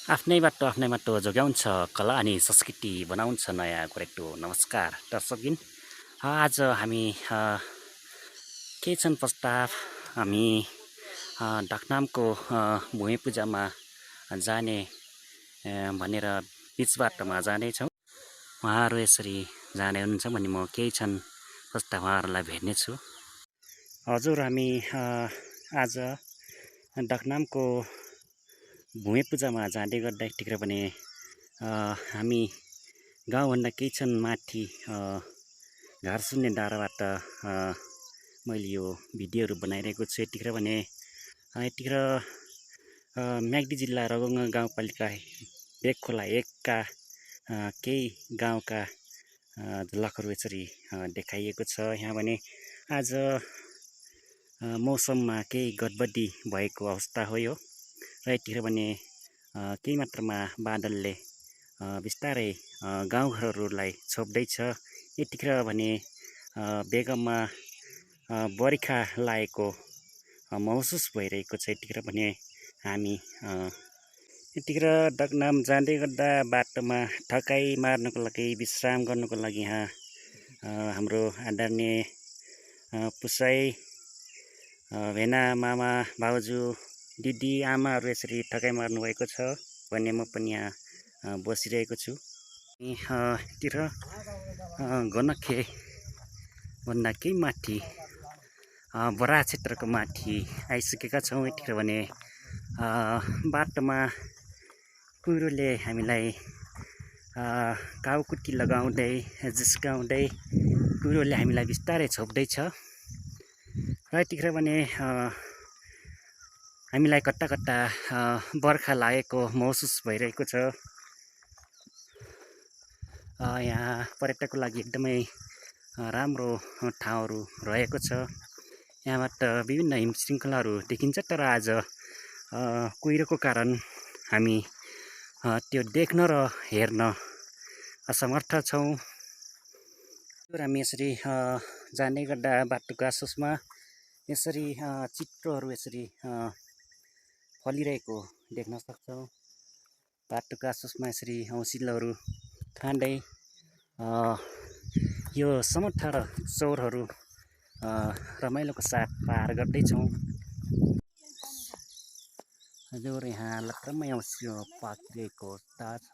आफ्नै बाटो जोगाउँछ कला अनि संस्कृति बनाउँछ नयाँ गोरेटो। नमस्कार दर्शकबिन, आज हामी के छन् प्रस्ताव हामी ढकनामको भूमि पूजामा जाने भनेर बिच बाटोमा जाँदैछौँ। उहाँहरू यसरी जाने हुनुहुन्छ भने म केही छन् प्रस्ताव उहाँहरूलाई भेट्नेछु। हजुर, हामी आज ढकनामको भूमि पूजामा जाँदै गर्दा यतिखेर भने हामी गाउँभन्दा केही छन् माथि घारसुन्ने डाँडाबाट मैले यो भिडियोहरू बनाइरहेको छु। यतिखेर भने यतिखेर म्याग्दी जिल्ला रगुङ्गा गाउँपालिका बेगखोला 1 का केही गाउँका झलकहरू यसरी देखाइएको छ। यहाँ भने आज मौसममा केही गडबडी भएको अवस्था हो यो, र यतिखेर भने केही मात्रामा बादलले बिस्तारै गाउँघरहरूलाई छोप्दैछ। यतिखेर भने बेगममा बर्खा लागेको महसुस भइरहेको छ। यतिखेर भने हामी यतिखेर ढकनाम जाँदै गर्दा बाटोमा ठकाइ मार्नको लागि, विश्राम गर्नको लागि यहाँ हाम्रो आदरणीय पुसाई भेना मामा भाउजू दिदी आमाहरू यसरी ठकाइ मार्नु भएको छ भने म पनि यहाँ बसिरहेको छु। यतिर गनखे भन्दा केही माथि बरा क्षेत्रको माथि आइसकेका छौँ। यतिखेर भने बाटोमा कुहिरोले हामीलाई काउकुटी लगाउँदै जिस्काउँदै कुहिरोले हामीलाई बिस्तारै छोप्दैछ, र यतिखेर भने हामीलाई कता कता बर्खा लागेको महसुस भइरहेको छ। यहाँ पर्यटकको लागि एकदमै राम्रो ठाउँहरू रहेको छ। यहाँबाट विभिन्न हिम श्रृङ्खलाहरू देखिन्छ, तर आज कुहिरोको कारण हामी त्यो देख्न र हेर्न असमर्थ छौँ। हामी यसरी जाँदै गर्दा बाटोको आसपासमा यसरी चित्रोहरू यसरी फलिरहेको देख्न सक्छौँ। बाटोको आसपासमा यसरी औँसिलोहरू खाँदै यो समोठा र चौरहरू रमाइलोको साथ पार गर्दैछौँ। हजुर, यहाँ लक्रममै औँसिलो पाकिरहेको अवस्था छ।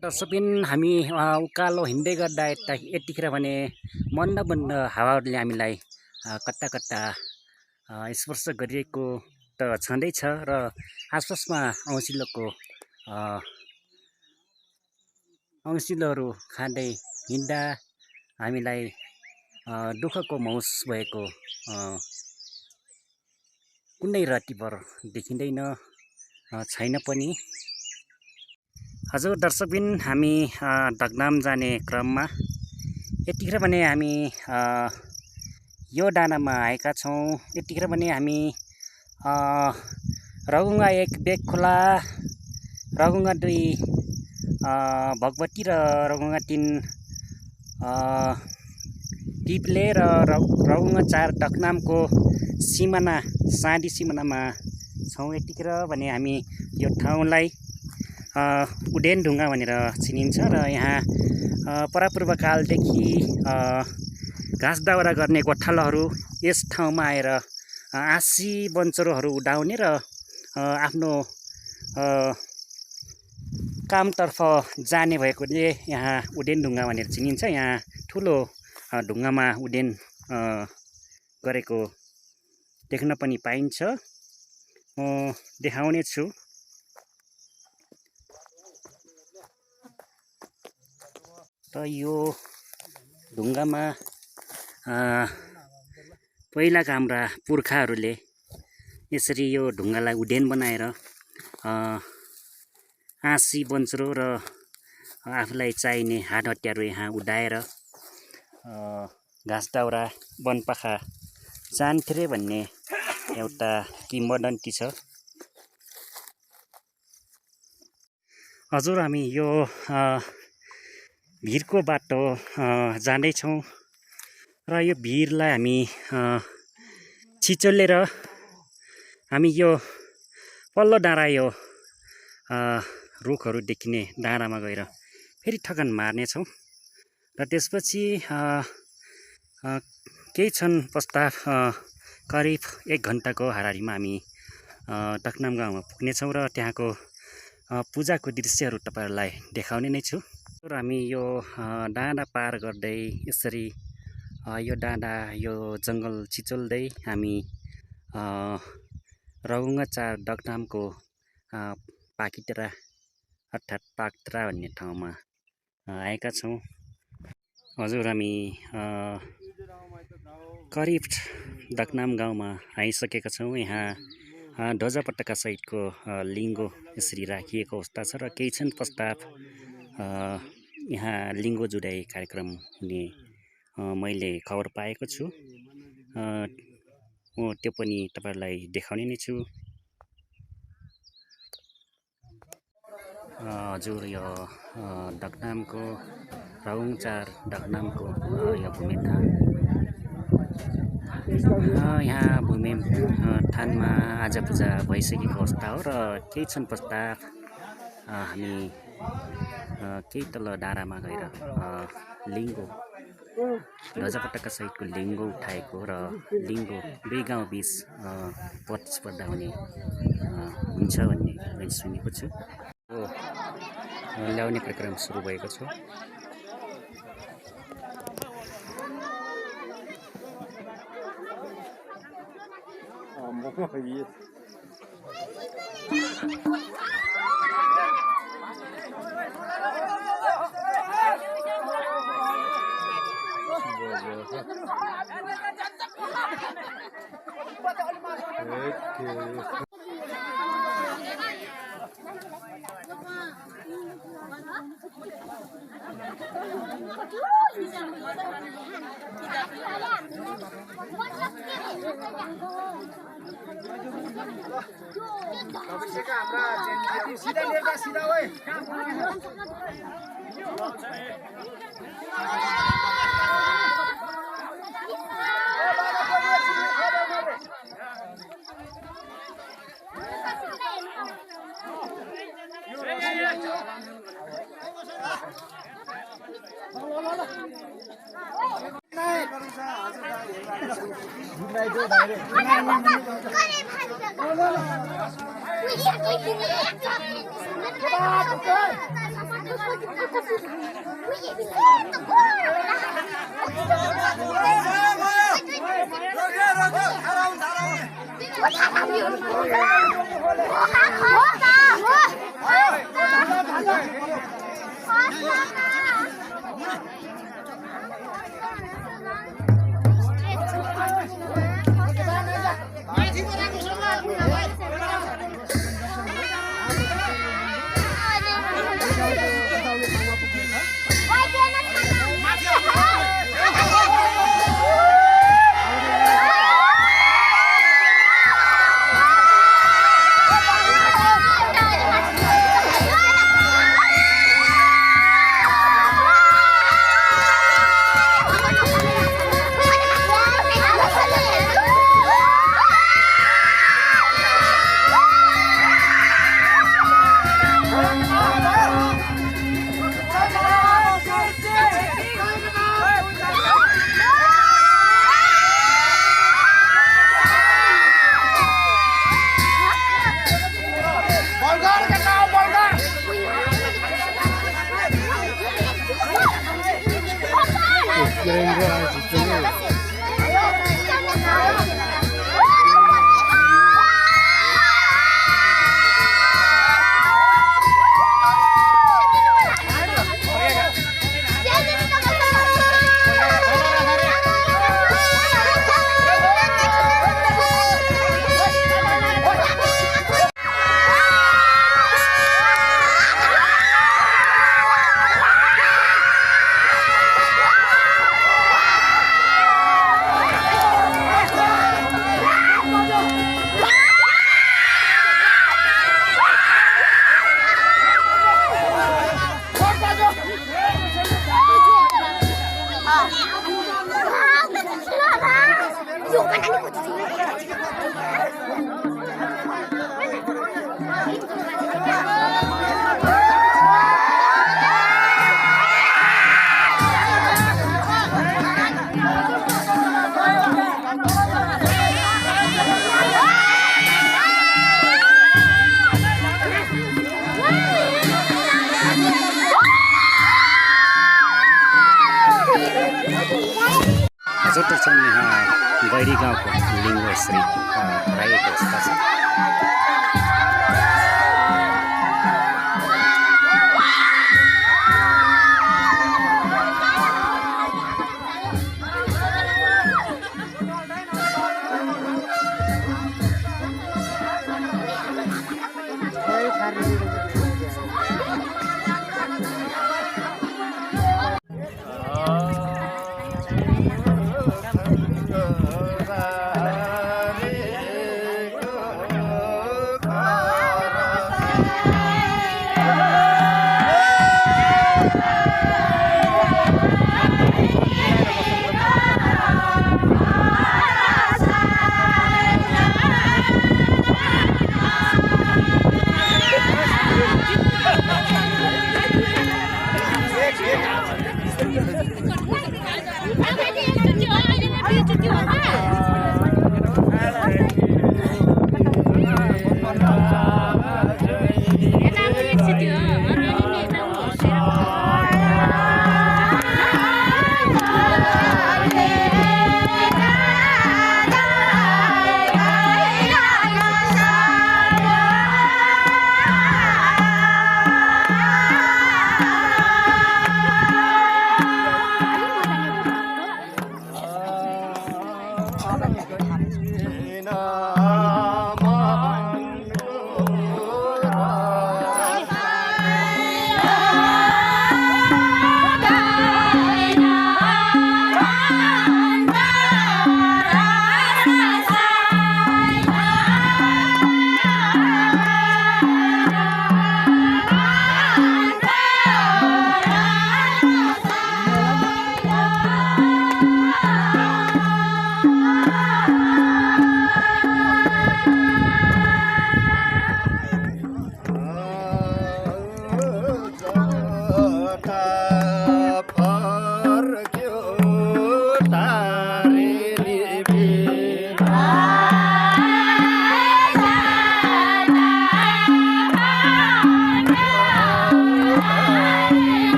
दर्शकबिन, हामी उकालो हिँड्दै गर्दा यतिखेर भने मन्द मन्द हावाहरूले हामीलाई कता कता स्पर्श गरिरहेको त छँदैछ, र आसपासमा औँसिलोहरू खाँदै हिँड्दा हामीलाई दुःखको महसुस भएको कुनै रतिभर देखिँदैन छैन पनि। हजुर दर्शकबिन, हामी ढकनाम जाने क्रममा यतिखेर भने हामी यो डाँडामा आएका छौँ। यतिखेर भने हामी रगुङ्गा 1 बेगखोला, रगुङ्गा 2 भगवती र रगुङ्गा 3 टिप्ले र रगुङ्गा 4 ढकनामको सिमाना साँधी सिमानामा छौँ। यतिखेर भने हामी यो ठाउँलाई उडेन ढुङ्गा भनेर चिनिन्छ, र यहाँ परापूर्वकालदेखि घाँस दाउरा गर्ने गोठालाहरू यस ठाउँमा आएर आँसी बन्चरोहरू उडाउने र आफ्नो कामतर्फ जाने भएकोले यहाँ उडेन ढुङ्गा भनेर चिनिन्छ। यहाँ ठुलो ढुङ्गामा उडेन गरेको देख्न पनि पाइन्छ। म देखाउने छु। र यो ढुङ्गामा पहिलाका हाम्रा पुर्खाहरूले यसरी यो ढुङ्गालाई उडेन बनाएर आँसी बन्चरो र आफूलाई चाहिने हात हतियारहरू यहाँ उडाएर घाँस दाउरा वनपाखा जान्थे भन्ने एउटा किंवदन्ती छ। हजुर, हामी यो भिरको बाटो जाँदैछौँ, र यो भिरलाई हामी छिचोलेर हामी यो पल्लो डाँडा यो रुखहरू देखिने डाँडामा गएर फेरि ठगन मार्नेछौँ र त्यसपछि केही क्षण पश्चात करिब 1 घन्टाको हाराहारीमा हामी टकनाम गाउँमा पुग्नेछौँ र त्यहाँको पूजाको दृश्यहरू तपाईहरुलाई देखाउने नै छु। र हामी यो डाँडा पार गर्दै यसरी यो डाँडा यो जङ्गल छिचोल्दै हामी रगुङ्गा 4 डकनामको पाकिटेरा अर्थात् पाक्त्रा भन्ने ठाउँमा आएका छौँ। हजुर हामी करिब डकनाम गाउँमा आइसकेका छौँ। यहाँ ध्वजा पताका सहितको लिङ्गो यसरी राखिएको अवस्था छ र केही क्षण पश्चात यहाँ लिङ्गो जुडाइ कार्यक्रम हुने मैले खबर पाएको छु। त्यो पनि तपाईहरुलाई देखाउने नै छु। हजुर यो डकनामको रगुङ 4 डकनामको यो भूमिठान यहाँ भूमि ठानमा आज पूजा भइसकेको अवस्था हो र केही क्षण पश्चात हामी केही तल डाँडामा गएर लिङ्गो ध्वजा पताका सहितको लिङ्गो उठाएको र लिङ्गो दुई गाउँ बीच प्रतिस्पर्धा हुने हुन्छ भन्ने मैले सुनेको छु। ल्याउने कार्यक्रम सुरु भएको छ। हजुर त चाहिँ यहाँ गैरी गाउँको लिङ्ग श्री रहेको अवस्था छ।